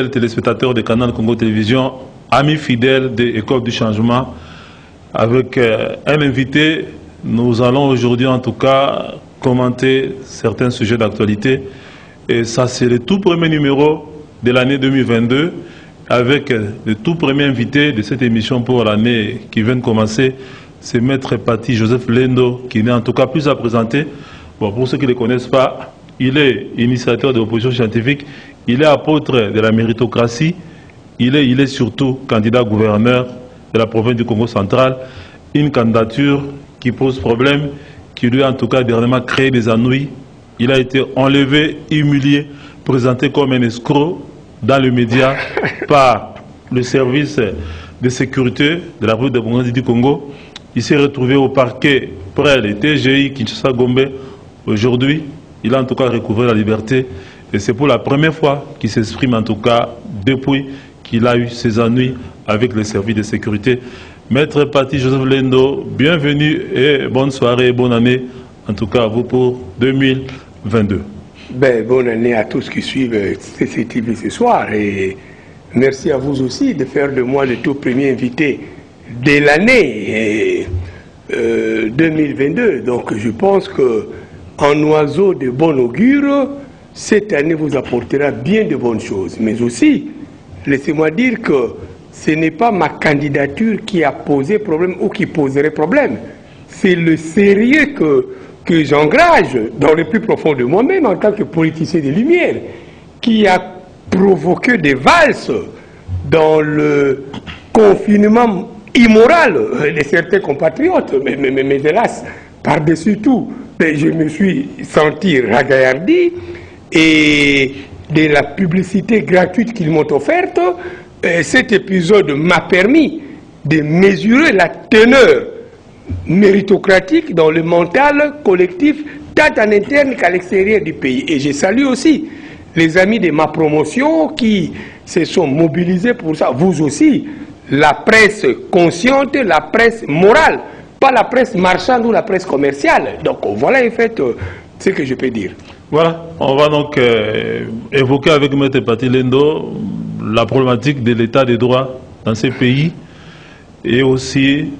Téléspectateurs de Canal Congo Télévision, amis fidèles de École du Changement, avec un invité, nous allons aujourd'hui en tout cas commenter certains sujets d'actualité. Et ça, c'est le tout premier numéro de l'année 2022, avec le tout premier invité de cette émission pour l'année qui vient de commencer, c'est Maître Paty Joseph Lendo, qui n'est en tout cas plus à présenter. Bon, pour ceux qui ne le connaissent pas, il est initiateur de l'opposition scientifique, il est apôtre de la méritocratie, il est surtout candidat gouverneur de la province du Congo central, une candidature qui pose problème, qui lui a en tout cas dernièrement créé des ennuis. Il a été enlevé, humilié, présenté comme un escroc dans les médias par le service de sécurité de la République du Congo. Il s'est retrouvé au parquet près des TGI Kinshasa Gombe. Aujourd'hui, il a en tout cas recouvré la liberté. Et c'est pour la première fois qu'il s'exprime en tout cas depuis qu'il a eu ses ennuis avec les services de sécurité. Maître Paty Joseph Lendo, bienvenue et bonne soirée et bonne année, en tout cas à vous pour 2022. Ben, bonne année à tous qui suivent CCTV ce soir et merci à vous aussi de faire de moi le tout premier invité de l'année 2022. Donc je pense qu'en oiseau de bon augure, cette année vous apportera bien de bonnes choses. Mais aussi, laissez-moi dire que ce n'est pas ma candidature qui a posé problème ou qui poserait problème. C'est le sérieux que j'engage dans le plus profond de moi-même en tant que politicien des Lumières qui a provoqué des valses dans le confinement immoral de certains compatriotes. Mais hélas, par-dessus tout, je me suis senti ragaillardi et de la publicité gratuite qu'ils m'ont offerte, cet épisode m'a permis de mesurer la teneur méritocratique dans le mental collectif, tant en interne qu'à l'extérieur du pays. Et je salue aussi les amis de ma promotion qui se sont mobilisés pour ça. Vous aussi, la presse consciente, la presse morale, pas la presse marchande ou la presse commerciale. Donc voilà en fait ce que je peux dire. Voilà, on va donc évoquer avec Maître Paty Lendo la problématique de l'état des droits dans ces pays et aussi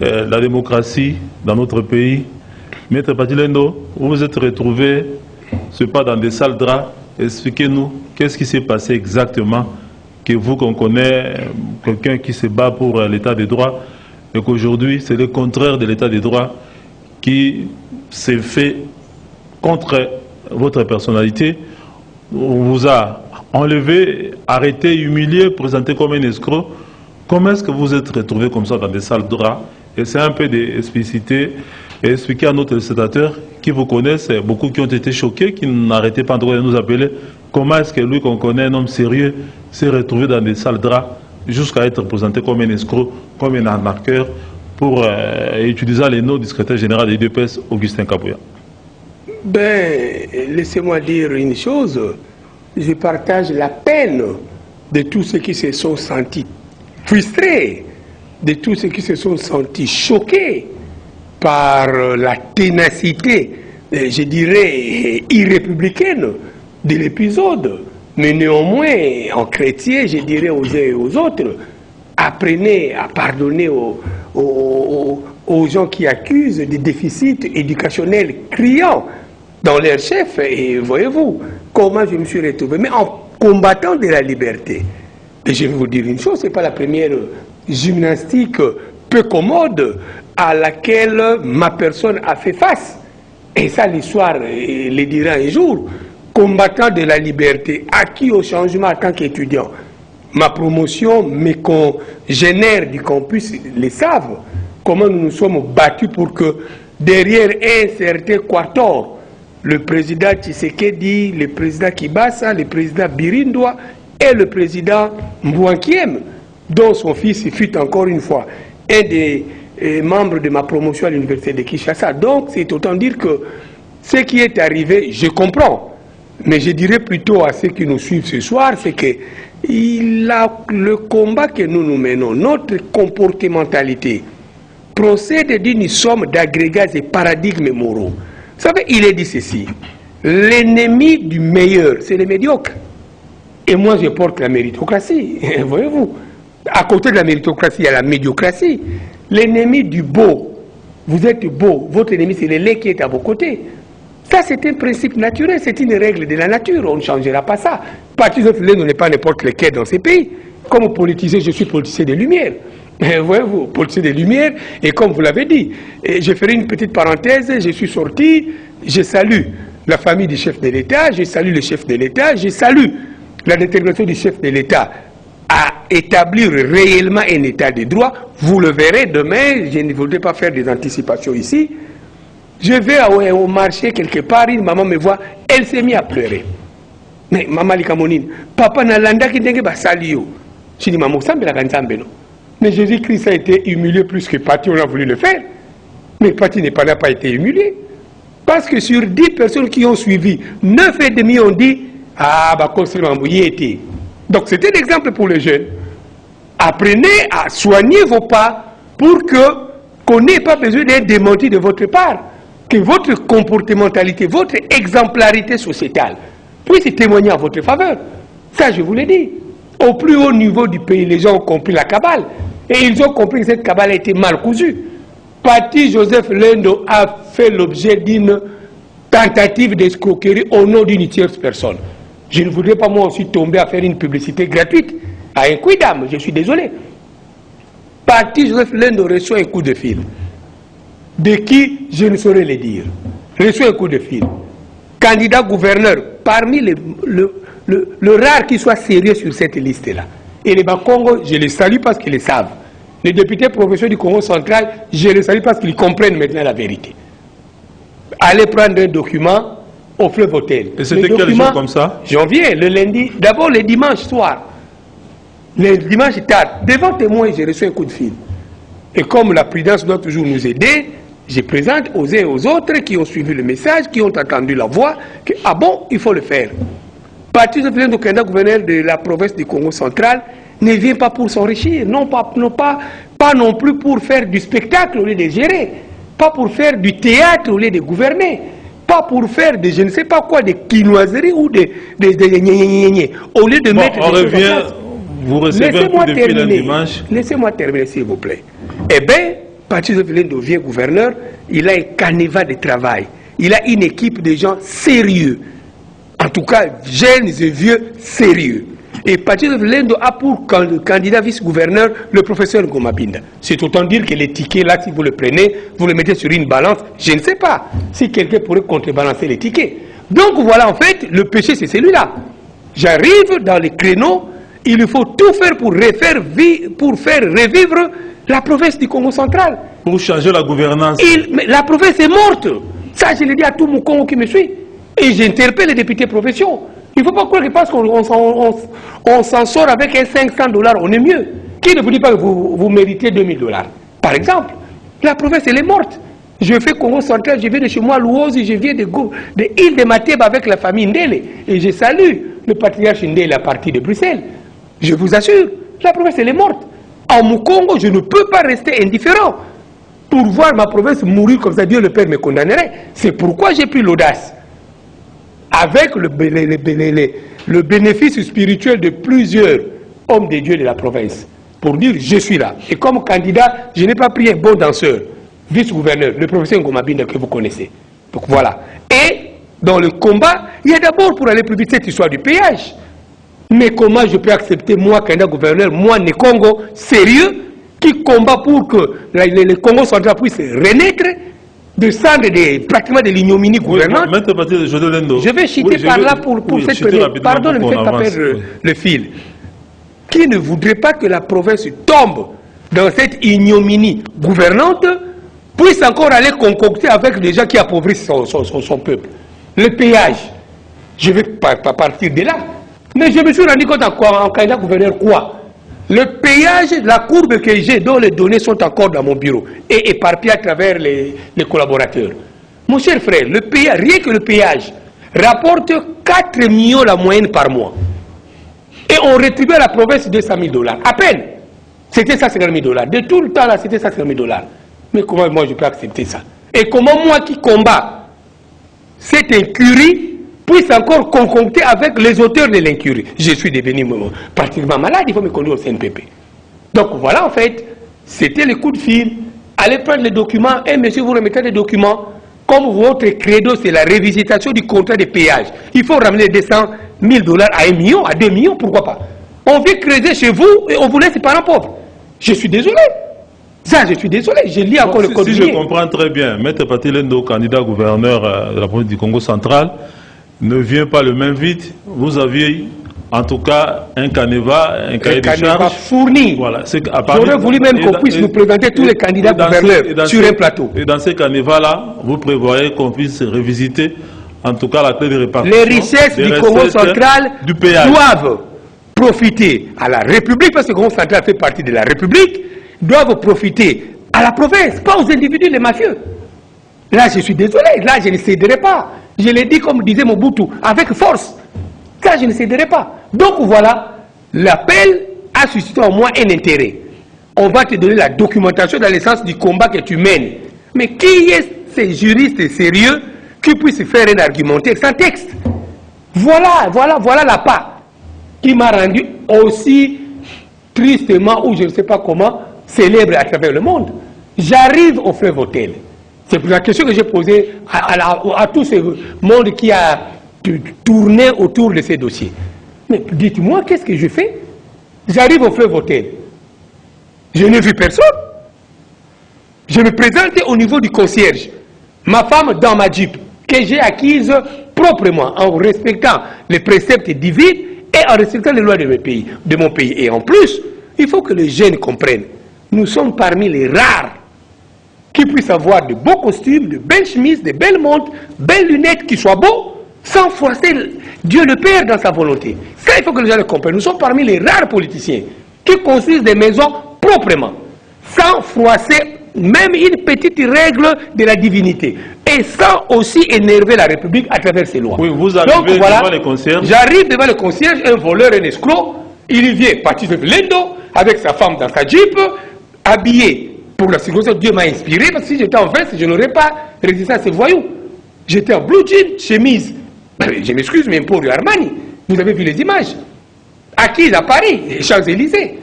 la démocratie dans notre pays. Maître Paty Lendo, vous vous êtes retrouvé, c'est pas dans des salles draps. Expliquez-nous qu'est-ce qui s'est passé exactement, que vous qu'on connaît quelqu'un qui se bat pour l'état des droits et qu'aujourd'hui c'est le contraire de l'état des droits qui s'est fait contre votre personnalité. On vous a enlevé, arrêté, humilié, présenté comme un escroc. Comment est-ce que vous êtes retrouvé comme ça dans des salles de draps? Essayez un peu d'expliciter et expliquer à nos téléspectateurs qui vous connaissent, beaucoup qui ont été choqués, qui n'arrêtaient pas de nous appeler, comment est-ce que lui qu'on connaît, un homme sérieux, s'est retrouvé dans des salles de draps jusqu'à être présenté comme un escroc, comme un arnaqueur, pour utiliser les noms du secrétaire général des DPS, Augustin Kabouya. Ben, laissez-moi dire une chose, je partage la peine de tous ceux qui se sont sentis frustrés, de tous ceux qui se sont sentis choqués par la ténacité, je dirais, irrépublicaine de l'épisode. Mais néanmoins, en chrétien, je dirais aux uns et aux autres, apprenez à pardonner aux gens qui accusent des déficits éducationnels criants dans leur chef. Et voyez-vous comment je me suis retrouvé, mais en combattant de la liberté. Et je vais vous dire une chose, ce n'est pas la première gymnastique peu commode à laquelle ma personne a fait face. Et ça, l'histoire le dira un jour. Combattant de la liberté, acquis au changement en tant qu'étudiant. Ma promotion, mes congénères du campus le savent. Comment nous nous sommes battus pour que derrière un certain Quator, le président Tshisekedi, le président Kibasa, le président Birindwa et le président Mbouankiem, dont son fils fut encore une fois un des membres de ma promotion à l'université de Kinshasa. Donc c'est autant dire que ce qui est arrivé, je comprends. Mais je dirais plutôt à ceux qui nous suivent ce soir, c'est que le combat que nous menons, notre comportementalité, procède d'une somme d'agrégats et paradigmes moraux. Vous savez, il est dit ceci, l'ennemi du meilleur, c'est le médiocre. Et moi, je porte la méritocratie, voyez-vous. À côté de la méritocratie, il y a la médiocratie. L'ennemi du beau, vous êtes beau, votre ennemi, c'est le lait qui est à vos côtés. Ça, c'est un principe naturel, c'est une règle de la nature, on ne changera pas ça. Parti de Lendo n'est pas n'importe lequel dans ces pays. Comme politicien, je suis politicien des Lumières. Voyez-vous, politicien des Lumières, et comme vous l'avez dit, je ferai une petite parenthèse, je suis sorti, je salue la famille du chef de l'État, je salue le chef de l'État, je salue la détermination du chef de l'État à établir réellement un état de droit. Vous le verrez demain, je ne voudrais pas faire des anticipations ici. Je vais au marché quelque part, une maman me voit, elle s'est mise à pleurer. Mais maman Likamonine, papa Nalanda qui n'était pas salio. Je dis maman, ça me l'a gagné. Mais Jésus-Christ a été humilié plus que Pati, on a voulu le faire. Mais Pati n'a pas été humilié. Parce que sur 10 personnes qui ont suivi, 9,5 ont dit, ah, bah, était. Donc c'est un exemple pour les jeunes. Apprenez à soigner vos pas pour qu'on n'ait pas besoin d'être démenti de votre part. Que votre comportementalité, votre exemplarité sociétale puisse témoigner en votre faveur. Ça, je vous l'ai dit. Au plus haut niveau du pays, les gens ont compris la cabale. Et ils ont compris que cette cabale a été mal cousue. Pati Joseph Lendo a fait l'objet d'une tentative d'escroquerie au nom d'une tierce personne. Je ne voudrais pas moi aussi tomber à faire une publicité gratuite à un quidam, je suis désolé. Pati Joseph Lendo reçoit un coup de fil. De qui, je ne saurais le dire. Reçoit un coup de fil. Candidat gouverneur, parmi le rare qui soit sérieux sur cette liste-là. Et les Bakongo, je les salue parce qu'ils le savent. Les députés professeurs du Congo central, je les salue parce qu'ils comprennent maintenant la vérité. Allez prendre un document au fleuve hôtel. Et c'était quel jour comme ça? J'en viens, le lundi, d'abord le dimanche soir. Le dimanche tard, devant témoin, j'ai reçu un coup de fil. Et comme la prudence doit toujours nous aider, je présente aux uns et aux autres qui ont suivi le message, qui ont entendu la voix, que, ah bon, il faut le faire. Parti de Lendo, gouverneur de la province du Congo central, ne vient pas pour s'enrichir, pas non plus pour faire du spectacle au lieu de gérer, pas pour faire du théâtre au lieu de gouverner, pas pour faire de je ne sais pas quoi, des quinoiseries ou des au lieu de mettre on revient, vous recevez un coup de fil un dimanche. Laissez-moi terminer s'il vous plaît. Eh bien, Parti de Lendo devient gouverneur, il a un canevas de travail, il a une équipe de gens sérieux, en tout cas jeunes et vieux sérieux. Et Parti de Lendo a pour candidat vice-gouverneur le professeur Ngomabinda. C'est autant dire que les tickets là, si vous le prenez, vous le mettez sur une balance, je ne sais pas si quelqu'un pourrait contrebalancer les tickets. Donc voilà, en fait, le péché c'est celui-là. J'arrive dans les créneaux, il faut tout faire pour faire revivre la province du Congo central. Pour changer la gouvernance. Mais la province est morte. Ça, je le dis à tout mon Congo qui me suit. Et j'interpelle les députés provinciaux. Il ne faut pas croire que parce qu'on s'en sort avec un $500, on est mieux. Qui ne vous dit pas que vous méritez $2000? Par exemple, la province, elle est morte. Je fais Congo central, je viens de chez moi, Louosi, je viens de Île de Mateba avec la famille Ndele. Et je salue le patriarche Ndele à partir de Bruxelles. Je vous assure, la province, elle est morte. En Mukongo, je ne peux pas rester indifférent. Pour voir ma province mourir comme ça, Dieu le Père me condamnerait. C'est pourquoi j'ai pris l'audace. Avec le bénéfice spirituel de plusieurs hommes de Dieu de la province. Pour dire, je suis là. Et comme candidat, je n'ai pas pris un bon danseur, vice-gouverneur, le professeur Ngomabinda que vous connaissez. Donc voilà. Et dans le combat, il y a d'abord pour aller plus vite cette histoire du péage. Mais comment je peux accepter, moi, candidat gouverneur, moi, né Congo, sérieux, qui combat pour que le Congo central puisse renaître, descendre pratiquement de l'ignominie gouvernante. Je vais chuter par là pour cette première. Pardon, ne me faites pas perdre le fil. Qui ne voudrait pas que la province tombe dans cette ignominie gouvernante, puisse encore aller concocter avec des gens qui appauvrissent son peuple. Le péage. Je vais partir de là. Mais je me suis rendu compte en candidat gouverneur quoi? Le péage, la courbe que j'ai, dont les données sont encore dans mon bureau et éparpillées à travers les collaborateurs. Mon cher frère, le péage, rien que le péage rapporte 4 millions la moyenne par mois. Et on rétribue à la province $200 000. À peine. C'était $150 000. De tout le temps là, c'était $150 000. Mais comment moi je peux accepter ça? Et comment moi qui combats cette incurie, puisse encore concocter avec les auteurs de l'incurie. Je suis devenu particulièrement malade, il faut me conduire au CNPP. Donc voilà, en fait, c'était le coup de fil. Allez prendre les documents, et monsieur, vous remettez les documents. Comme votre credo, c'est la révisitation du contrat de péage. Il faut ramener 200 000 $ à 1 million, à 2 millions, pourquoi pas. On vient creuser chez vous et on vous laisse les parents pauvres. Je suis désolé. Ça, je suis désolé. Je lis encore le code. Si je comprends très bien, Maître Patrice Lendo, candidat gouverneur de la province du Congo central, ne vient pas le même vite. Vous aviez en tout cas un canevas, un cahier de charge fourni. Voilà. J'aurais voulu même qu'on puisse nous présenter tous les candidats gouverneurs sur un plateau. Et dans ces canevas-là, vous prévoyez qu'on puisse révisiter en tout cas la clé de répartition. Les richesses du Congo central doivent profiter à la République, parce que le Congo central fait partie de la République, doivent profiter à la province, pas aux individus, les mafieux. Là, je suis désolé, là, je ne céderai pas. Je l'ai dit comme disait Mobutu, avec force. Ça, je ne céderai pas. Donc voilà, l'appel a suscité en moi un intérêt. On va te donner la documentation dans le sens du combat que tu mènes. Mais qui est ces juristes sérieux qui puissent faire un argumentaire sans texte? Voilà la part qui m'a rendu aussi tristement, ou je ne sais pas comment, célèbre à travers le monde. J'arrive au fleuve Hôtel. C'est la question que j'ai posée à tout ce monde qui a tourné autour de ces dossiers. Mais dites-moi, qu'est-ce que je fais? J'arrive au fleuve Hôtel. Je n'ai vu personne. Je me présente au niveau du concierge. Ma femme dans ma Jeep, que j'ai acquise proprement, en respectant les préceptes divins et en respectant les lois de mon pays. Et en plus, il faut que les jeunes comprennent. Nous sommes parmi les rares qui puissent avoir de beaux costumes, de belles chemises, de belles montres, belles lunettes qui soient beaux, sans forcer Dieu le Père dans sa volonté. Ça, il faut que les gens le comprennent. Nous sommes parmi les rares politiciens qui construisent des maisons proprement, sans froisser même une petite règle de la divinité, et sans aussi énerver la République à travers ses lois. Oui, vous arrivez devant les concierges. J'arrive devant le concierge, un voleur, un escroc, il y vient, Patrice Lendo, avec sa femme dans sa Jeep, habillé. Pour la circonstance, Dieu m'a inspiré, parce que si j'étais en veste, je n'aurais pas résisté à ces voyous. J'étais en blue jean, chemise. Je m'excuse, mais pour Armani. Vous avez vu les images. Acquises à Paris, les Champs-Élysées.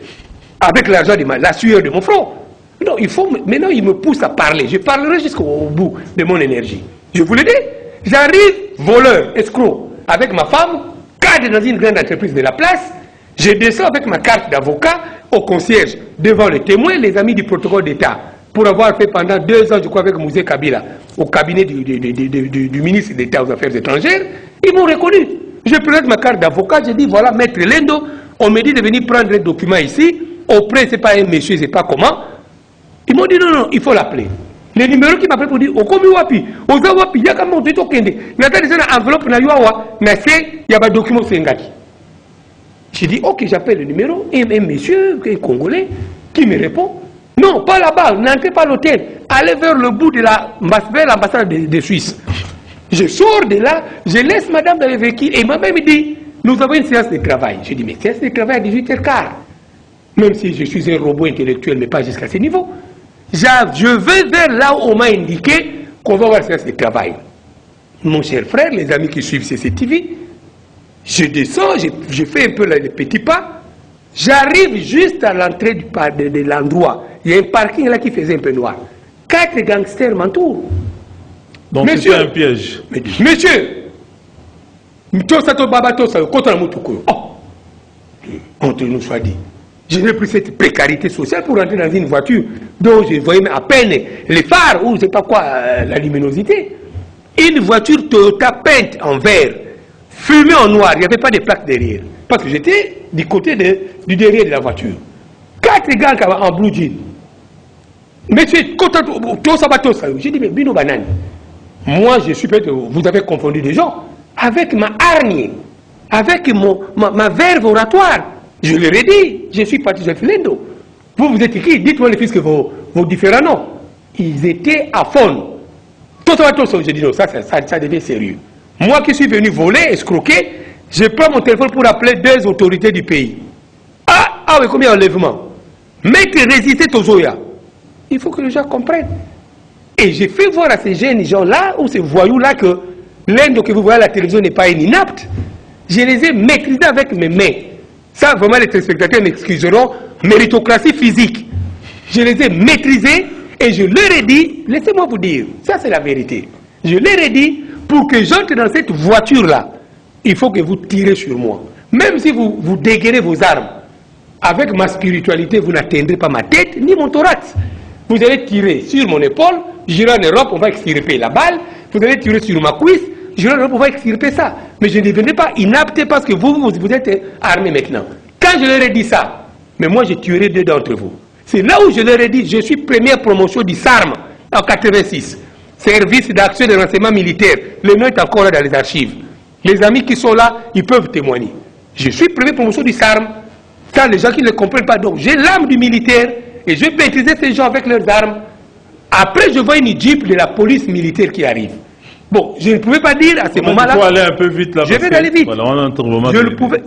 Avec l'argent de la sueur de mon front. Non, maintenant, il me pousse à parler. Je parlerai jusqu'au bout de mon énergie. Je vous le dis. J'arrive, voleur, escroc, avec ma femme, cadre dans une grande entreprise de la place. Je descends avec ma carte d'avocat au concierge, devant les témoins, les amis du protocole d'État, pour avoir fait pendant 2 ans, je crois, avec Mouzé Kabila, au cabinet du ministre d'État aux Affaires étrangères. Ils m'ont reconnu. Je présente ma carte d'avocat, je dis, voilà, Maître Lendo, on me dit de venir prendre un document ici, auprès, c'est pas un monsieur, c'est pas comment. Ils m'ont dit, non, il faut l'appeler. Le numéro qui m'appelle pour dire, au komi wapi, au zawapi, il y a comme mon déto kende. N'a-t-il dit une enveloppe na yuawa, n'a fait, il y a pas de document sengaki. J'ai dit, ok, j'appelle le numéro, et un monsieur, un Congolais, qui me répond, non, pas là-bas, n'entrez pas à l'hôtel, allez vers le bout de vers l'ambassade de Suisse. Je sors de là, je laisse madame dans le véhicule, et ma mère me dit, nous avons une séance de travail. Je dis, mais séance de travail à 18h15. Même si je suis un robot intellectuel, mais pas jusqu'à ce niveau. Je vais vers là où on m'a indiqué qu'on va avoir une séance de travail. Mon cher frère, les amis qui suivent CCTV, je descends, je fais un peu les petits pas, j'arrive juste à l'entrée de l'endroit. Il y a un parking là qui faisait un peu noir. 4 gangsters m'entourent. Donc c'est un piège. Monsieur, entre nous soit dit, je n'ai plus cette précarité sociale pour rentrer dans une voiture dont je voyais à peine les phares ou je ne sais pas quoi, la luminosité. Une voiture Toyota peinte en vert, fumée en noir, il n'y avait pas de plaque derrière. Parce que j'étais du côté du derrière de la voiture. 4 gars en blue jean. Monsieur, j'ai dit, mais Bino Banane, moi je suis peut-être, vous avez confondu des gens, avec ma hargne, avec ma verve oratoire. Je leur ai dit, je suis Patrice Lendo. Vous êtes qui? Dites-moi les fils que vos différents noms. Ils étaient à fond. J'ai dit non, ça devient sérieux. Moi qui suis venu voler, escroquer, je prends mon téléphone pour appeler 2 autorités du pays. Ah oui, combien d'enlèvements? Mettre résister Tozoya. Il faut que les gens comprennent. Et j'ai fait voir à ces jeunes gens-là, ou ces voyous-là, que L'Inde que vous voyez à la télévision n'est pas une inapte. Je les ai maîtrisés avec mes mains. Ça, vraiment, les téléspectateurs m'excuseront. Méritocratie physique. Je les ai maîtrisés et je leur ai dit, laissez-moi vous dire, ça c'est la vérité. Je leur ai dit, pour que j'entre dans cette voiture-là, il faut que vous tirez sur moi. Même si vous dégainez vos armes, avec ma spiritualité, vous n'atteindrez pas ma tête ni mon thorax. Vous allez tirer sur mon épaule, j'irai en Europe, on va extirper la balle. Vous allez tirer sur ma cuisse, j'irai en Europe, on va extirper ça. Mais je ne devenais pas inapte parce que vous êtes armés maintenant. Quand je leur ai dit ça, mais moi j'ai tué 2 d'entre vous. C'est là où je leur ai dit, je suis première promotion du SARM en 86. Service d'action de renseignement militaire. Le nom est encore là dans les archives. Les amis qui sont là, ils peuvent témoigner. Je suis première promotion du SARM. Ça, les gens qui ne le comprennent pas. Donc, j'ai l'âme du militaire et je vais maîtriser ces gens avec leurs armes. Après, je vois une jeep de la police militaire qui arrive. Bon, je ne pouvais pas dire à ce moment-là. Il faut aller un peu vite là. Je vais aller vite. Voilà,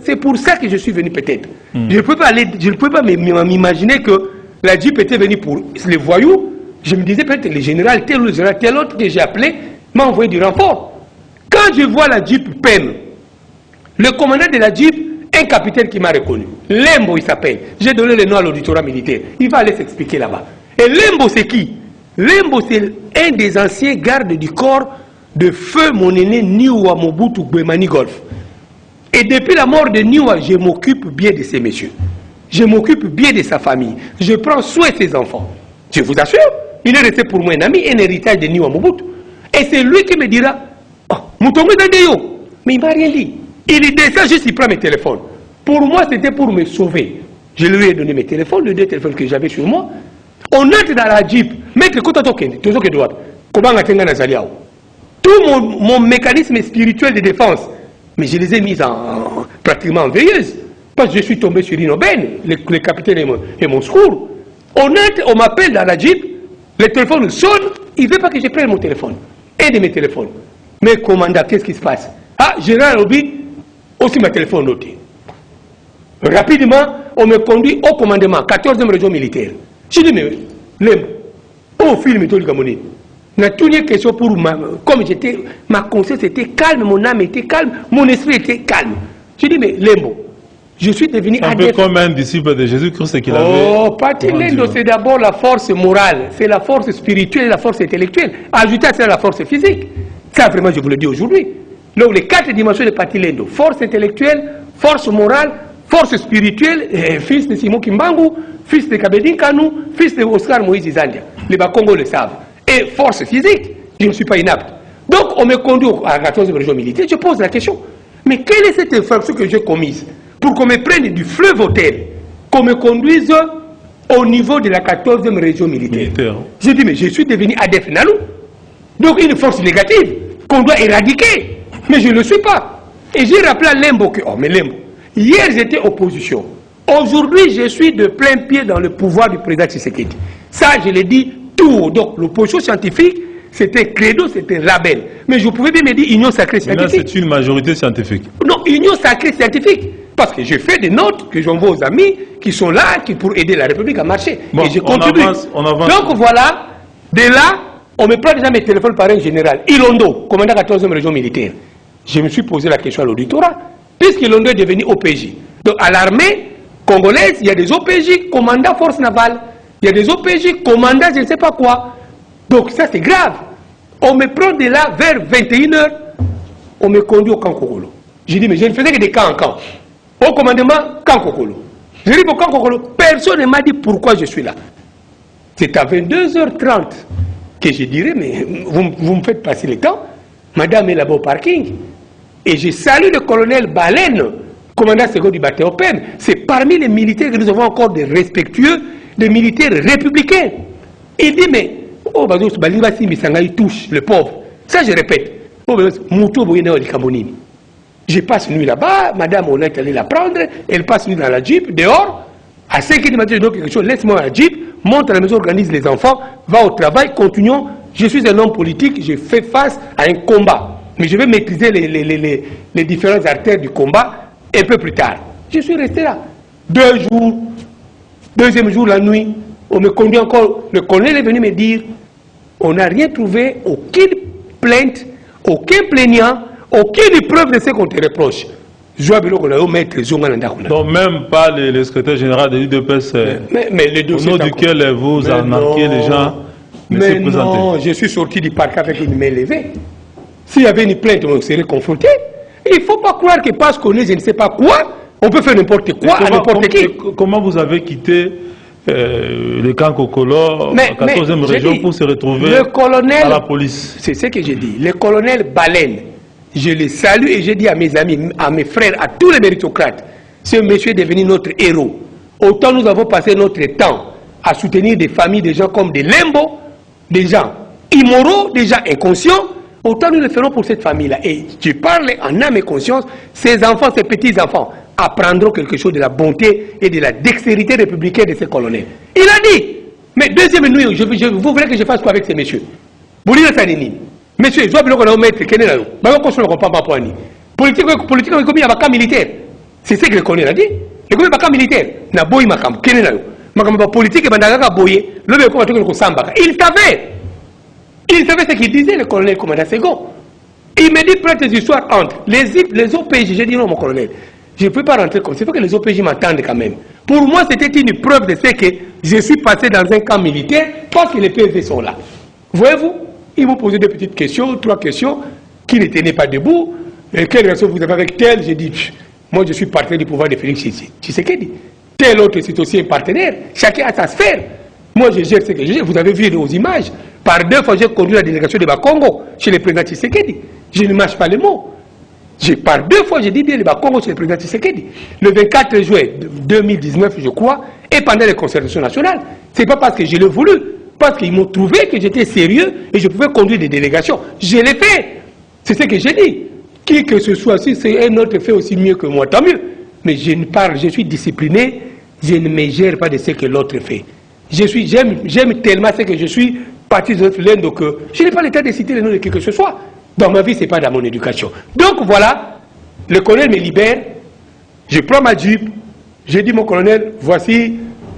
c'est pour ça que je suis venu peut-être. Je ne peux pas m'imaginer que la jeep était venue pour les voyous. Je me disais peut-être le général tel ou le général tel autre que j'ai appelé m'a envoyé du renfort. Quand je vois la jeep peine, le commandant de la jeep, un capitaine qui m'a reconnu, Lembo il s'appelle, j'ai donné le nom à l'auditorat militaire, il va aller s'expliquer là-bas. Et Lembo c'est qui? Lembo c'est un des anciens gardes du corps de feu mon aîné Niwa Mobutu Gbemani Golf. Et depuis la mort de Niwa, je m'occupe bien de ces messieurs. Je m'occupe bien de sa famille. Je prends soin de ses enfants. Je vous assure, il est resté pour moi un ami, un héritage de Niwa Mobutu. Et c'est lui qui me dira, oh, Moutongo Dandeyo, mais il ne m'a rien dit. Il descend juste, il prend mes téléphones. Pour moi, c'était pour me sauver. Je lui ai donné mes téléphones, les 2 téléphones que j'avais sur moi. On entre dans la jeep. Maître, comment tout mon mécanisme spirituel de défense, mais je les ai mis pratiquement en veilleuse. Parce que je suis tombé sur une aubaine, le capitaine et mon secours. On entre, on m'appelle dans la jeep, le téléphone sonne, il ne veut pas que je prenne mon téléphone. Un de mes téléphones. Mais commandant, qu'est-ce qui se passe? Ah, général Obi, aussi ma téléphone noté. Rapidement, on me conduit au commandement, 14e région militaire. Je dis, mais, au film de Gamoni, n'a tout une question pour moi. Comme j'étais, ma conscience était calme, mon âme était calme, mon esprit était calme. Je dis, mais Lembo, je suis devenu un peu comme un disciple de Jésus-Christ qu'il avait. Oh, Patilendo, c'est d'abord la force morale, c'est la force spirituelle, la force intellectuelle. Ajouter à ça la force physique. Ça, vraiment, je vous le dis aujourd'hui. Donc, les 4 dimensions de Patilendo, force intellectuelle, force morale, force spirituelle, fils de Simon Kimbangu, fils de Kabedin Kanou, fils de Oscar Moïse Izandia. Les Bakongo le savent. Et force physique, je ne suis pas inapte. Donc, on me conduit à la 14e région militaire, je pose la question. Mais quelle est cette infraction que j'ai commise pour qu'on me prenne du fleuve hôtel, qu'on me conduise au niveau de la 14e région militaire? Je dis, mais je suis devenu Adef Nalou. Donc, une force négative qu'on doit éradiquer. Mais je ne le suis pas. Et j'ai rappelé à Lembo que, oh, mais Lembo, hier j'étais opposition. Aujourd'hui, je suis de plein pied dans le pouvoir du président Tshisekedi. Ça, je l'ai dit tout. Donc, l'opposition scientifique, c'était credo, c'était label. Mais je pouvais bien me dire union sacrée scientifique. C'est une majorité scientifique. Non, union sacrée scientifique. Parce que je fais des notes que j'envoie aux amis qui sont là pour aider la République à marcher. Bon, et je contribue. On avance. Donc voilà, de là, on me prend déjà mes téléphones par un général. Ilondo, commandant 14e région militaire. Je me suis posé la question à l'auditorat, puisque Ilondo est devenu OPJ. Donc à l'armée congolaise, il y a des OPJ, commandant force navale. Il y a des OPJ, commandant je ne sais pas quoi. Donc ça c'est grave. On me prend de là vers 21h, on me conduit au camp Kokolo. J'ai dit, mais je ne faisais que des camps en camp. Au commandement, camp Kokolo. Je dis, au camp Kokolo, personne ne m'a dit pourquoi je suis là. C'est à 22h30 que je dirais, mais vous me faites passer le temps. Madame est là-bas au parking. Et je salue le colonel Baleine, commandant second du bataillon PEM. C'est parmi les militaires que nous avons encore des respectueux, des militaires républicains. Il dit, mais, oh, il touche le pauvre. Ça, je répète. Je passe nuit là-bas, madame, on est allé la prendre, elle passe nuit dans la jeep, dehors. À 5h du matin, je dis quelque chose, laisse-moi la jeep, monte à la maison, organise les enfants, va au travail, continuons. Je suis un homme politique, je fais face à un combat. Mais je vais maîtriser les différentes artères du combat un peu plus tard. Je suis resté là. 2 jours, 2e jour, la nuit, on me conduit encore. Le colonel est venu me dire, on n'a rien trouvé, aucune plainte, aucun plaignant, aucune preuve de ce qu'on te reproche. Donc même pas le secrétaire général de l'UDPS, au nom duquel vous arnaquez les gens, ne s'est présenté. Non, je suis sorti du parc avec une main levée. S'il y avait une plainte, on serait confronté. Il ne faut pas croire que parce qu'on est je ne sais pas quoi, on peut faire n'importe quoi à n'importe qui. Comment vous avez quitté le camp Kokolo, la 14e région, pour se retrouver à la police? C'est ce que j'ai dit. Le colonel Baleine, je le salue et j'ai dit à mes amis, à mes frères, à tous les méritocrates, ce monsieur est devenu notre héros. Autant nous avons passé notre temps à soutenir des familles, des gens comme des limbos, des gens immoraux, des gens inconscients, autant nous le ferons pour cette famille-là. Et je parle en âme et conscience, ces enfants, ces petits-enfants, apprendront quelque chose de la bonté et de la dextérité républicaine de ces colonels. Il a dit, mais deuxième nuit, vous voulez que je fasse quoi avec ces messieurs? Monsieur, je dois vous mettre, politique, comme il y a un camp militaire. C'est ce que le colonel a dit. Le colonel a un camp militaire. Il savait. Il savait ce qu'il disait, le colonel commandant Segon. Il me dit, prête des histoires entre les OPJ. J'ai dit non, mon colonel. Je ne peux pas rentrer comme ça. Il faut que les OPJ m'attendent quand même. Pour moi, c'était une preuve de ce que je suis passé dans un camp militaire parce que les PV sont là. Voyez-vous, ils m'ont posé des petites questions, 3 questions, qui ne tenaient pas debout. Et quelle relation vous avez avec tel? J'ai dit, moi je suis partenaire du pouvoir de Félix Tshisekedi. Tel autre, c'est aussi un partenaire. Chacun a sa sphère. Moi, je gère ce que je gère. Vous avez vu aux images. Par 2 fois, j'ai conduit la délégation de Bakongo chez le président Tshisekedi. Je ne mâche pas les mots. Par 2 fois, j'ai dit bien le Bakongo chez le président Tshisekedi. Le 24 juin 2019, je crois, et pendant les concertations nationales. Ce n'est pas parce que je l'ai voulu, parce qu'ils m'ont trouvé que j'étais sérieux et je pouvais conduire des délégations. Je l'ai fait. C'est ce que j'ai dit. Qui que ce soit, si c'est un autre fait aussi mieux que moi, tant mieux. Mais je suis discipliné, je ne me gère pas de ce que l'autre fait. J'aime tellement ce que je suis parti de notre laine, donc je n'ai pas le temps de citer le nom de qui que ce soit. Dans ma vie, ce n'est pas dans mon éducation. Donc voilà, le colonel me libère, je prends ma jeep, je dis mon colonel, voici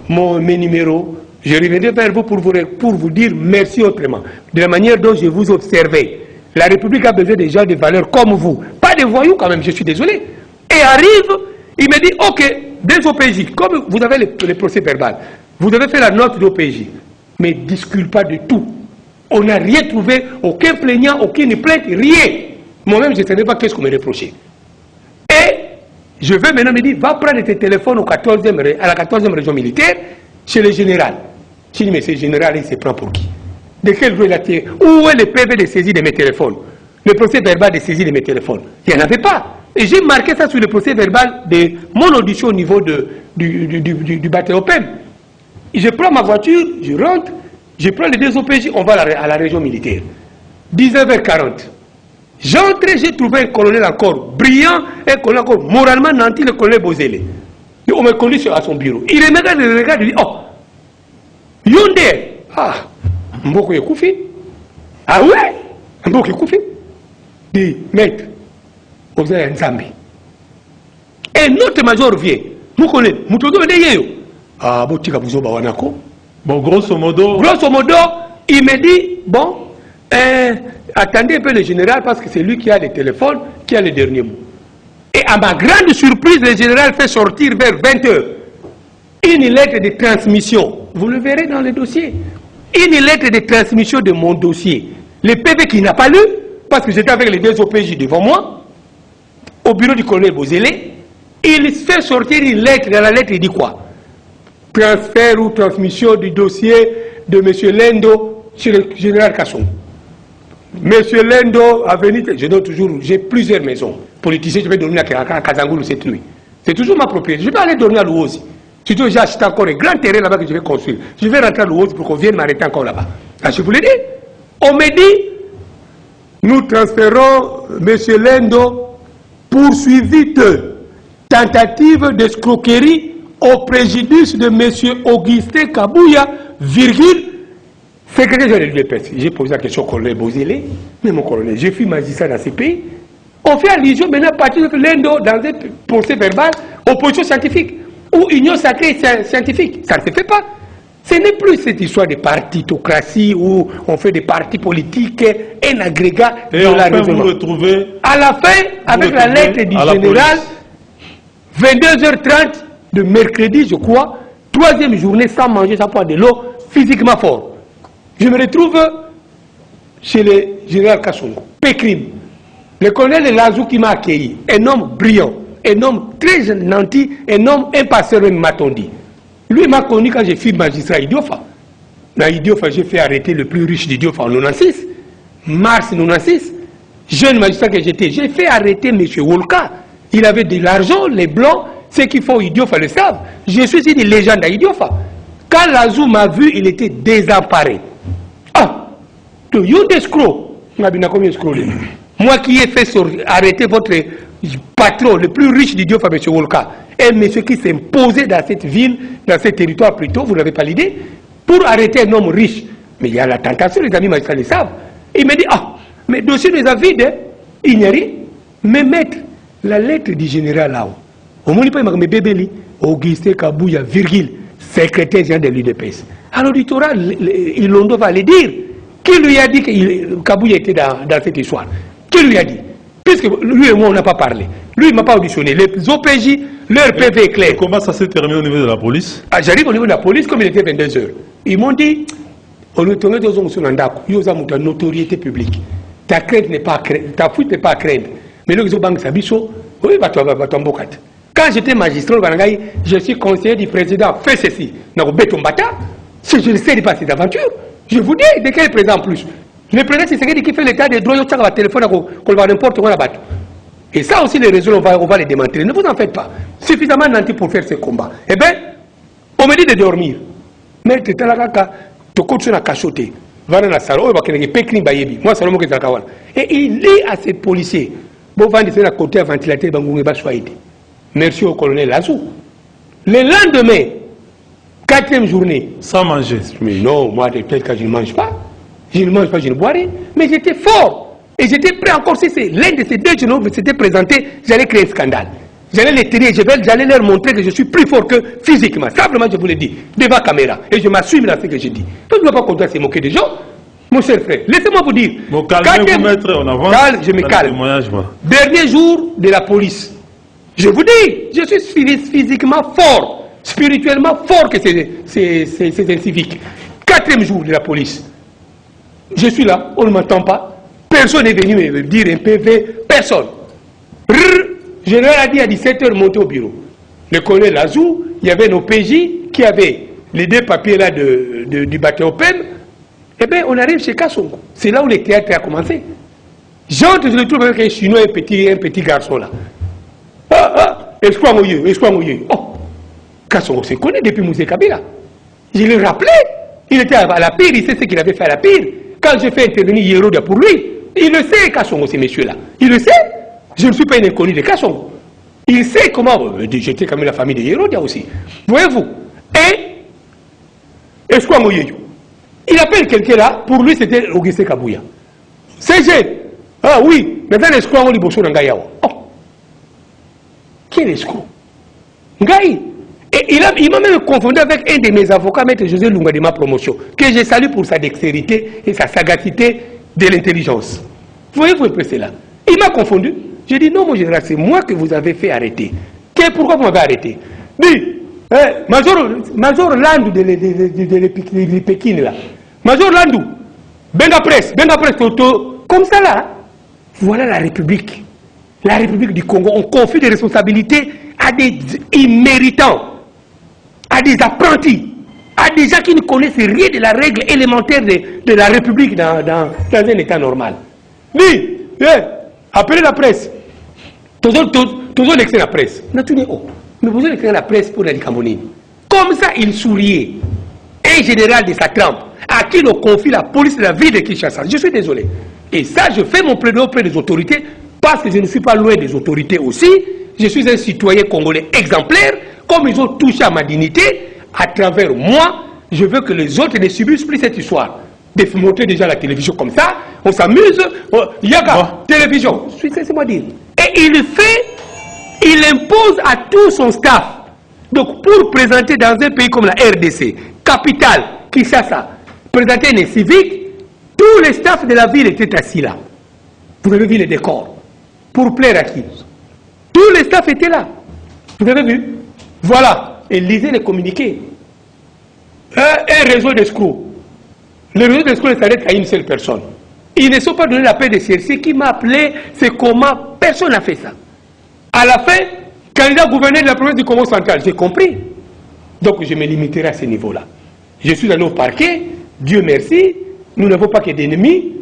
mes numéros, je reviendrai vers vous pour vous dire merci autrement. De la manière dont je vous observais. La République a besoin des gens de valeur comme vous. Pas des voyous quand même, je suis désolé. Et arrive, il me dit, ok, des OPJ, comme vous avez les procès verbal, vous devez faire la note d'OPJ, mais discute pas de tout. On n'a rien trouvé, aucun plaignant, aucune plainte, rien. Moi-même, je ne savais pas qu'est-ce qu'on me reprochait. Et je vais maintenant me dire, va prendre tes téléphones à la 14e région militaire, chez le général. Je dis, mais ce général, il se prend pour qui? De quel jour il a tiré? Où est le PV de saisie de mes téléphones? Le procès verbal de saisie de mes téléphones? Il n'y en avait pas. Et j'ai marqué ça sur le procès verbal de mon audition au niveau du bâtiment OPEM. Je prends ma voiture, je rentre, je prends les 2 OPJ, on va à la région militaire. 19h40. J'entre, j'ai trouvé un colonel encore brillant, un colonel encore moralement nanti, le colonel Bozele. Et on me conduit à son bureau. Il me regarde, il dit, oh, Yonde, ah, Mboko Yekoufi. Ah ouais, Mboko Yekoufi. Il dit, maître, vous avez un Zambi. Et notre major vient, nous connaissons, nous connaissons des. Ah, bon, grosso modo, il me dit, bon, attendez un peu le général parce que c'est lui qui a le téléphone, qui a le dernier mot. Et à ma grande surprise, le général fait sortir vers 20h une lettre de transmission. Vous le verrez dans le dossier. Une lettre de transmission de mon dossier. Le PV qui n'a pas lu, parce que j'étais avec les 2 OPJ devant moi, au bureau du colonel Bozele, il fait sortir une lettre. Dans la lettre, il dit quoi? Transfert ou transmission du dossier de M. Lendo chez le général Kasson. M. Lendo a venu, je donne toujours, j'ai plusieurs maisons. Politicien, je vais dormir à Kazangoulou cette nuit. C'est toujours ma propriété. Je vais aller dormir à Louosi. Surtout, j'ai acheté encore un grand terrain là-bas que je vais construire. Je vais rentrer à Louosi pour qu'on vienne m'arrêter encore là-bas. Ah, je vous l'ai dit. On me dit, nous transférons M. Lendo poursuivi de tentative d'escroquerie au préjudice de M. Augustin Kabouya, virgule, secrétaire général de l'UDPS. J'ai posé la question au colonel Bozele, mais mon colonel, je suis magistrat dans ces pays. On fait allusion maintenant à partir de l'Indo dans un procès verbal, opposition scientifique, ou union sacrée scientifique. Ça ne se fait pas. Ce n'est plus cette histoire de partitocratie où on fait des partis politiques et un agrégat Et de la enfin, vous raisonnement. retrouvez... À la fin, avec la lettre du général, 22h30 de mercredi, je crois, 3e journée sans manger, sans boire de l'eau, physiquement fort. Je me retrouve chez le général Kassongo, Pécrime. Le colonel Lazou qui m'a accueilli, un homme brillant, un homme très gentil, un homme impasseur, m'a-t-on dit. Lui m'a connu quand j'ai fait magistrat à Idiofa. Dans Idiofa, j'ai fait arrêter le plus riche d'Idiofa en 96, mars 96. Jeune magistrat que j'étais, j'ai fait arrêter M. Wolka. Il avait de l'argent, les blancs, ceux qui font Idiofa le savent. Je suis une légende à Idiofa. Quand Lazou m'a vu, il était désemparé. Ah, you escroc. Moi qui ai fait arrêter votre patron, le plus riche d'Idiofa, M. Wolka, un monsieur qui s'est imposé dans cette ville, dans ce territoire plutôt, vous n'avez pas l'idée, pour arrêter un homme riche. Mais il y a la tentation, les amis magistrats le savent. Il me dit, ah, mais dossier les a vides, il n'y a rien. Mais maître, la lettre du général là-haut, au moins, il m'a dit, Augustin Kabouya, virgule, secrétaire général de l'UDPS. Alors, l'auditorat, Ilondo va le dire. Qui lui a dit que Kabouya était dans cette histoire? Qui lui a dit? Puisque lui et moi, on n'a pas parlé. Lui, il ne m'a pas auditionné. Les OPJ, leur PV est clair. Comment ça s'est terminé au niveau de la police? Ah, j'arrive au niveau de la police, comme il était 22h. Ils m'ont dit, on est tourné dans une notoriété publique. Ta crainte n'est pas ta fuite n'est pas à craindre. Mais là, ils ont banque Sabiso, oui, quand j'étais magistrat, je suis conseiller du président, fais ceci. Si je ne sais pas cette aventure, je vous dis, de quel président en plus? Le président, c'est celui qui fait l'état des droits, il y a un téléphone, qu'on va n'importe où on abattre. Et ça aussi, les réseaux, on va les démanteler. Ne vous en faites pas. Suffisamment nanti pour faire ce combat. Eh bien, on me dit de dormir. Mais tu es là, tu continues à cachoter. Va dans la salle, moi, c'est le et il dit à ces policiers, bon, va descendre à côté à ventilateur, merci au colonel Lazou. Le lendemain, 4e journée. Sans manger. Mais non, moi, peut-être que je ne mange pas. Je ne mange pas, je ne bois rien. Mais j'étais fort. Et j'étais prêt encore, si c'est l'un de ces deux journaux qui s'était présenté, j'allais créer un scandale. J'allais les tenir, j'allais leur montrer que je suis plus fort que physiquement. Simplement, je vous l'ai dit, devant la caméra. Et je m'assume dans ce que je dis. Tu ne dois pas continuer à se moquer des gens. Mon cher frère, laissez-moi vous dire. Bon, calmez-vous, maître, on avance. Je me calme. Dernier jour de la police. Je vous dis, je suis physiquement fort, spirituellement fort que ces inciviques. 4e jour de la police. Je suis là, on ne m'entend pas. Personne n'est venu me dire un PV, personne. Le général a dit à 17h, monter au bureau. Le colonel Lazou, il y avait nos PJ qui avaient les 2 papiers là du bateau Open. Eh bien, on arrive chez Kassongo. C'est là où le théâtre a commencé. J'entre, je le trouve avec un Chinois, un petit garçon là. Espoir-Mouyeux. Oh, Kassongo se connaît depuis Moussé Kabila. Je l'ai rappelé. Il était à la pire, il sait ce qu'il avait fait à la pire. Quand je fais intervenir Yerodia pour lui, il le sait, Kassongo, ces messieurs-là. Il le sait. Je ne suis pas un inconnu de Kassongo. Il sait comment. J'étais comme la famille de Yerodia aussi. Voyez-vous. Et Espoir Mouyeux. Il appelle quelqu'un là, pour lui c'était Augustin Kabouya. CG. Ah oui, maintenant l'escroc on dit Bosso Ngayao. Oh. Qui est l'escroc? Ngaï. Et il m'a même confondu avec un de mes avocats, M. José Lunga de ma promotion, que je salue pour sa dextérité et sa sagacité de l'intelligence. Voyez-vous un peu cela? Il m'a confondu. J'ai dit non, mon général, c'est moi que vous avez fait arrêter. Pourquoi vous m'avez arrêté? Dit, Major Landou de Pékin là. Major Landou, Benga Presse, comme ça là. Voilà la République. La République du Congo. On confie des responsabilités à des imméritants, à des apprentis, à des gens qui ne connaissent rien de la règle élémentaire de la République dans un état normal. Dit, appelez la presse. Toujours l'excès la presse. Mais vous avez écrit la presse pour la Cameroun. Comme ça, il souriait. Un général de sa trempe, à qui l'on confie la police de la ville de Kinshasa. Je suis désolé. Et ça, je fais mon plaidoyer auprès des autorités, parce que je ne suis pas loin des autorités aussi. Je suis un citoyen congolais exemplaire. Comme ils ont touché à ma dignité, à travers moi, je veux que les autres ne subissent plus cette histoire. De montrer déjà la télévision comme ça, on s'amuse, il y a la télévision. C'est moi dire. Et il impose à tout son staff. Donc pour présenter dans un pays comme la RDC, capitale, Kinshasa, présenter les civiques, Tous les staffs de la ville étaient assis là. Vous avez vu les décors. Pour plaire à qui? Tous les staffs étaient là. Vous avez vu? Voilà. Et lisez les communiqués. Un réseau d'escrocs. Le réseau d'escrocs s'arrête à une seule personne. Ils ne sont pas donné la paix de chercher. Qui m'a appelé? C'est comment? Personne n'a fait ça. À la fin, candidat gouverneur de la province du Congo central, j'ai compris. Donc je me limiterai à ce niveau-là. Je suis allé au parquet. Dieu merci. Nous n'avons pas que d'ennemis.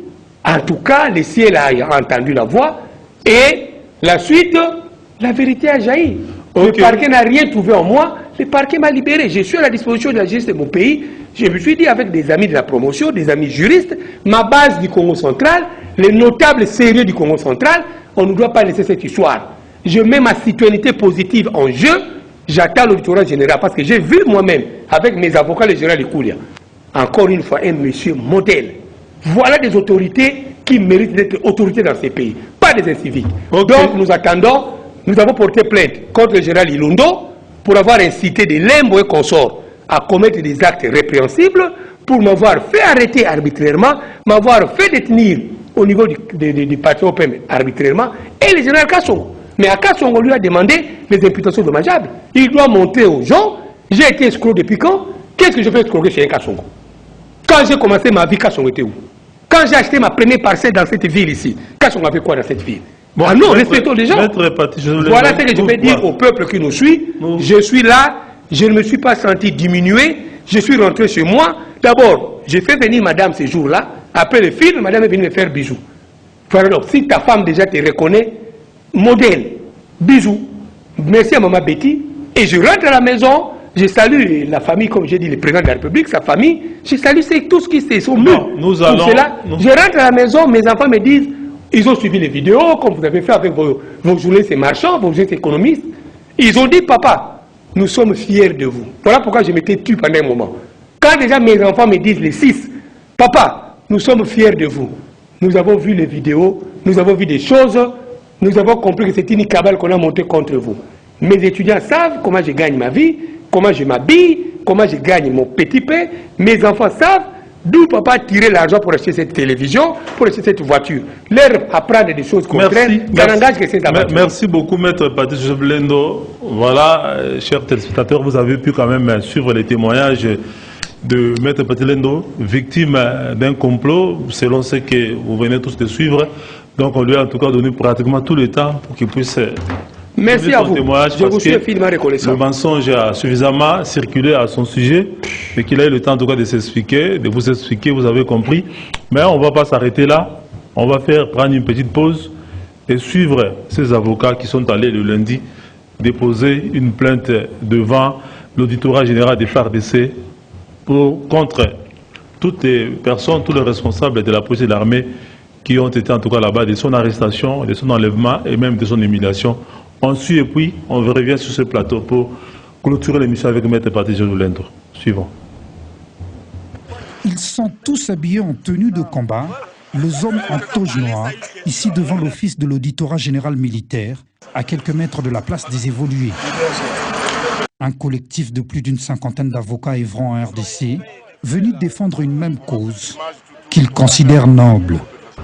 En tout cas, le ciel a entendu la voix. Et la suite, la vérité a jailli. Okay. Le parquet n'a rien trouvé en moi. Le parquet m'a libéré. Je suis à la disposition de la justice de mon pays. Je me suis dit avec des amis de la promotion, des amis juristes, ma base du Congo central, les notables sérieux du Congo central, on ne doit pas laisser cette histoire. Je mets ma citoyenneté positive en jeu. J'attends l'auditorat général parce que j'ai vu moi-même, avec mes avocats, le général Ikoulia, encore une fois, un monsieur modèle. Voilà des autorités qui méritent d'être autorités dans ces pays, pas des inciviques. Okay. Donc nous attendons, nous avons porté plainte contre le général Ilondo pour avoir incité des Lembo et consorts à commettre des actes répréhensibles, pour m'avoir fait arrêter arbitrairement, m'avoir fait détenir au niveau du parti OPM arbitrairement, et le général Kassongo. Mais à Kassongo, on lui a demandé les imputations dommageables. Il doit montrer aux gens, j'ai été escroc depuis quand? Qu'est-ce que je fais escroquer chez un Kassongo? Quand j'ai commencé ma vie, Kassongo était où? Quand j'ai acheté ma première parcelle dans cette ville ici, Kassongo avait quoi dans cette ville? Bon, ah non, respectons les gens. Voilà ce que je vais dire au peuple qui nous suit. Je suis là, je ne me suis pas senti diminué, je suis rentré chez moi. D'abord, j'ai fait venir madame ce jour-là. Après le film, madame est venue me faire bisous. Alors, si ta femme déjà te reconnaît, modèle, bisous. Merci à maman Betty. Et je rentre à la maison, je salue la famille, comme j'ai dit, le président de la République, sa famille. Je salue tout ce qui sont mûrs. Nous allons. Je rentre à la maison, mes enfants me disent, ils ont suivi les vidéos, comme vous avez fait avec vos journalistes marchands, vos journalistes économistes. Ils ont dit, papa, nous sommes fiers de vous. Voilà pourquoi je m'étais tué pendant un moment. Quand déjà mes enfants me disent, les 6, papa, nous sommes fiers de vous. Nous avons vu les vidéos, nous avons vu des choses, nous avons compris que c'est une cabale qu'on a montée contre vous. Mes étudiants savent comment je gagne ma vie, comment je m'habille, comment je gagne mon petit pain. Mes enfants savent d'où papa a tiré l'argent pour acheter cette télévision, pour acheter cette voiture. Leur apprendre des choses contraires, ça n'engage que cette aventure. Merci beaucoup, Maître Patrice Lendo. Voilà, chers téléspectateurs, vous avez pu quand même suivre les témoignages de Maître Patrice Lendo, victime d'un complot, selon ce que vous venez tous de suivre. Donc on lui a en tout cas donné pratiquement tout le temps pour qu'il puisse... Merci à vous. Je vous suis infiniment reconnaissant. Le mensonge a suffisamment circulé à son sujet et qu'il a eu le temps en tout cas de s'expliquer, de vous expliquer, vous avez compris. Mais on ne va pas s'arrêter là. On va prendre une petite pause et suivre ces avocats qui sont allés le lundi déposer une plainte devant l'auditorat général des FARDC contre toutes les personnes, tous les responsables de la police et de l'armée qui ont été en tout cas là-bas de son arrestation, de son enlèvement et même de son humiliation. On suit et puis on revient sur ce plateau pour clôturer l'émission avec Maître Patrice Lendo. Suivant. Ils sont tous habillés en tenue de combat, les hommes en toge noire, ici devant l'office de l'auditorat général militaire, à quelques mètres de la place des évolués. Un collectif de plus d'une cinquantaine d'avocats œuvrant en RDC, venus défendre une même cause, qu'ils considèrent noble.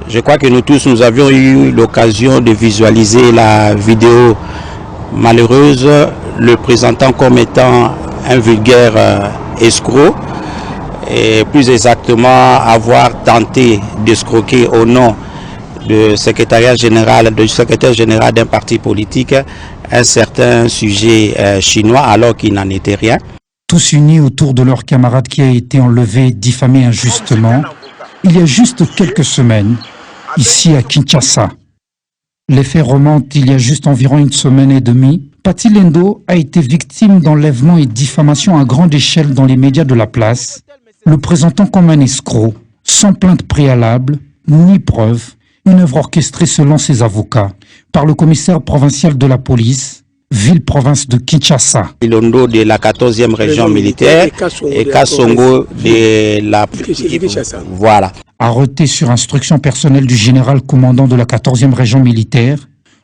Je crois que nous tous, nous avions eu l'occasion de visualiser la vidéo malheureuse, le présentant comme étant un vulgaire escroc, et plus exactement avoir tenté d'escroquer au nom du secrétaire général d'un parti politique un certain sujet chinois alors qu'il n'en était rien. Tous unis autour de leur camarade qui a été enlevé, diffamé injustement, il y a juste quelques semaines, ici à Kinshasa. Les faits remontent il y a juste environ une semaine et demie. Patrice Lendo a été victime d'enlèvements et diffamations à grande échelle dans les médias de la place, le présentant comme un escroc, sans plainte préalable, ni preuve, une œuvre orchestrée selon ses avocats, par le commissaire provincial de la police, ville-province de Kinshasa. Ilondo de la 14e région militaire et Kassongo de la... Voilà. Arrêté sur instruction personnelle du général commandant de la 14e région militaire,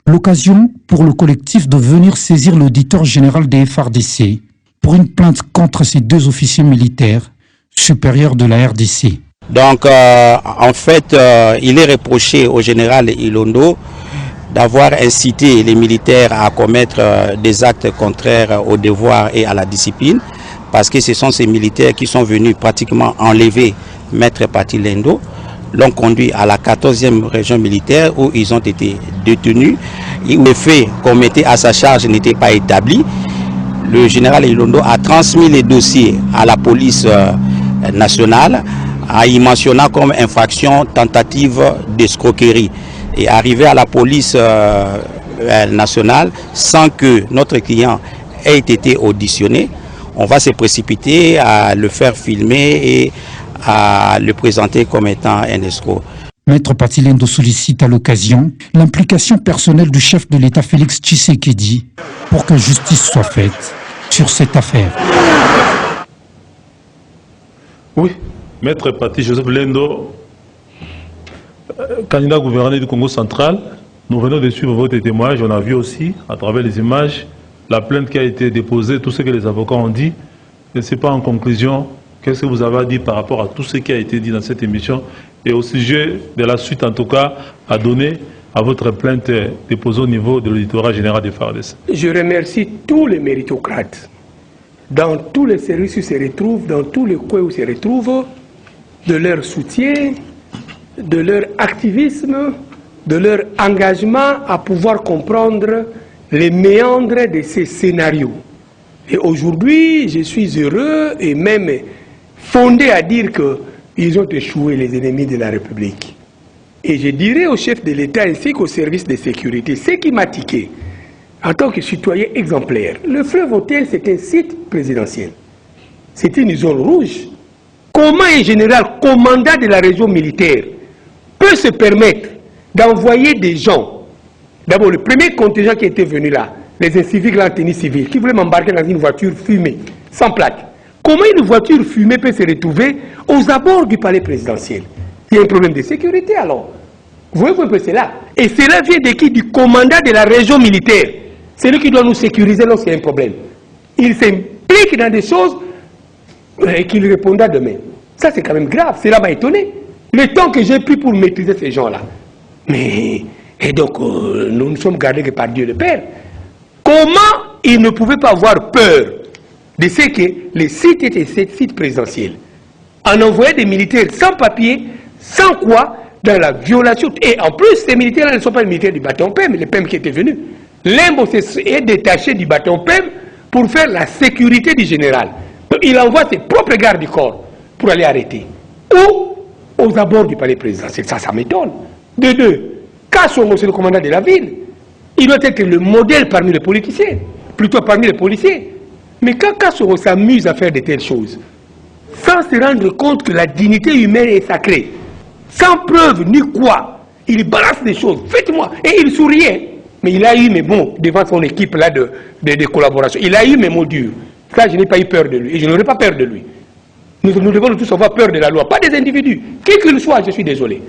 l'occasion pour le collectif de venir saisir l'auditeur général des FARDC pour une plainte contre ces deux officiers militaires supérieurs de la RDC. Donc, en fait, il est reproché au général Ilondo d'avoir incité les militaires à commettre des actes contraires au devoir et à la discipline, parce que ce sont ces militaires qui sont venus pratiquement enlever Maître Paty Lendo, l'ont conduit à la 14e région militaire où ils ont été détenus. Les faits qu'on mettait à sa charge n'étaient pas établis. Le général Ilondo a transmis les dossiers à la police nationale, en y mentionnant comme infraction tentative d'escroquerie. Et arrivé à la police nationale sans que notre client ait été auditionné, on va se précipiter à le faire filmer et à le présenter comme étant un escroc. Maître Paty Lendo sollicite à l'occasion l'implication personnelle du chef de l'État Félix Tshisekedi pour que justice soit faite sur cette affaire. Oui, Maître Paty Joseph Lendo, candidat gouverneur du Congo central, nous venons de suivre votre témoignage. On a vu aussi, à travers les images, la plainte qui a été déposée, tout ce que les avocats ont dit. Je ne sais pas en conclusion, qu'est-ce que vous avez à dire par rapport à tout ce qui a été dit dans cette émission et au sujet de la suite, en tout cas, à donner à votre plainte déposée au niveau de l'auditorat général des FARDC. Je remercie tous les méritocrates, dans tous les services où ils se retrouvent, dans tous les coins où ils se retrouvent, de leur soutien, de leur activisme, de leur engagement à pouvoir comprendre les méandres de ces scénarios. Et aujourd'hui, je suis heureux et même fondé à dire qu'ils ont échoué, les ennemis de la République. Et je dirais au chef de l'État ainsi qu'au service de sécurité, ce qui m'a tiqué, en tant que citoyen exemplaire, le fleuve Hôtel, c'est un site présidentiel. C'est une zone rouge. Comment un général commandant de la région militaire peut se permettre d'envoyer des gens? D'abord, le premier contingent qui était venu là, les inciviques en tenue civile, qui voulaient m'embarquer dans une voiture fumée, sans plaque. Comment une voiture fumée peut se retrouver aux abords du palais présidentiel? Il y a un problème de sécurité alors. Vous voyez un peu cela. Et cela vient de qui? Du commandant de la région militaire. C'est lui qui doit nous sécuriser lorsqu'il y a un problème. Il s'implique dans des choses et qu'il répondra demain. Ça c'est quand même grave. Cela m'a étonné. Le temps que j'ai pris pour maîtriser ces gens-là. Mais, et donc, nous ne sommes gardés que par Dieu le Père. Comment ils ne pouvaient pas avoir peur de ce que les sites étaient ces sites présidentiels, en envoyant des militaires sans papier, sans quoi, dans la violation. Et en plus, ces militaires-là ne sont pas les militaires du bâton PEM, les PEM qui étaient venus. Limbo est détaché du bâton PEM pour faire la sécurité du général. Donc, il envoie ses propres gardes du corps pour aller arrêter. Ou aux abords du palais présidentiel. Ça m'étonne. De deux, Kassongo, c'est le commandant de la ville. Il doit être le modèle parmi les politiciens, plutôt parmi les policiers. Mais quand Kassongo s'amuse à faire de telles choses, sans se rendre compte que la dignité humaine est sacrée, sans preuve ni quoi, il balance des choses, faites-moi, et il souriait. Mais il a eu mes mots devant son équipe là de collaboration. Il a eu mes mots durs. Ça, je n'ai pas eu peur de lui, et je n'aurai pas peur de lui. Nous devons tous avoir peur de la loi, pas des individus. Qui qu'il soit, je suis désolé.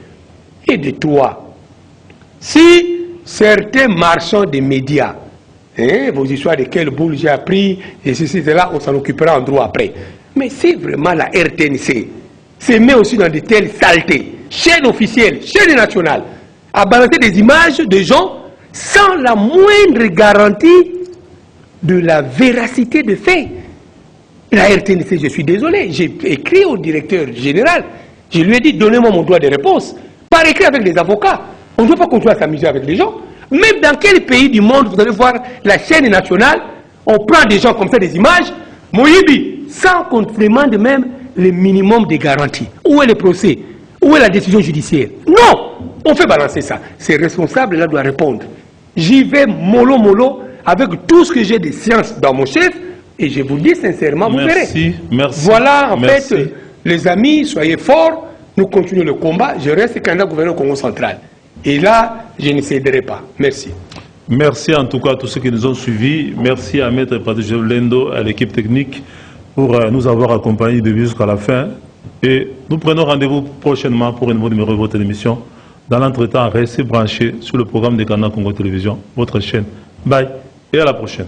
Et de toi, si certains marchands des médias, vos histoires de quelle boule j'ai appris, et ceci, cela, on s'en occupera en droit après. Mais si vraiment la RTNC se met aussi dans de telles saletés, chaîne officielle, chaîne nationale, à balancer des images de gens sans la moindre garantie de la véracité des faits. La RTNC, je suis désolé, j'ai écrit au directeur général, je lui ai dit, donnez-moi mon droit de réponse, par écrit avec les avocats. On ne doit pas continuer à s'amuser avec les gens. Même dans quel pays du monde, vous allez voir la chaîne nationale, on prend des gens comme ça, des images, Moïbi, sans qu'on demande même le minimum de garanties. Où est le procès? Où est la décision judiciaire? Non! On fait balancer ça. Ces responsables-là doivent répondre. J'y vais mollo, avec tout ce que j'ai de science dans mon chef, et je vous dis sincèrement, vous verrez. Merci. Voilà, en fait, les amis, soyez forts, nous continuons le combat. Je reste candidat gouverneur au Congo central. Et là, je ne céderai pas. Merci. Merci en tout cas à tous ceux qui nous ont suivis. Merci à Maître Paty Joseph Lendo, à l'équipe technique, pour nous avoir accompagnés de jusqu'à la fin. Et nous prenons rendez-vous prochainement pour un nouveau numéro de votre émission. Dans l'entretemps, restez branchés sur le programme de Canal Congo Télévision, votre chaîne. Bye et à la prochaine.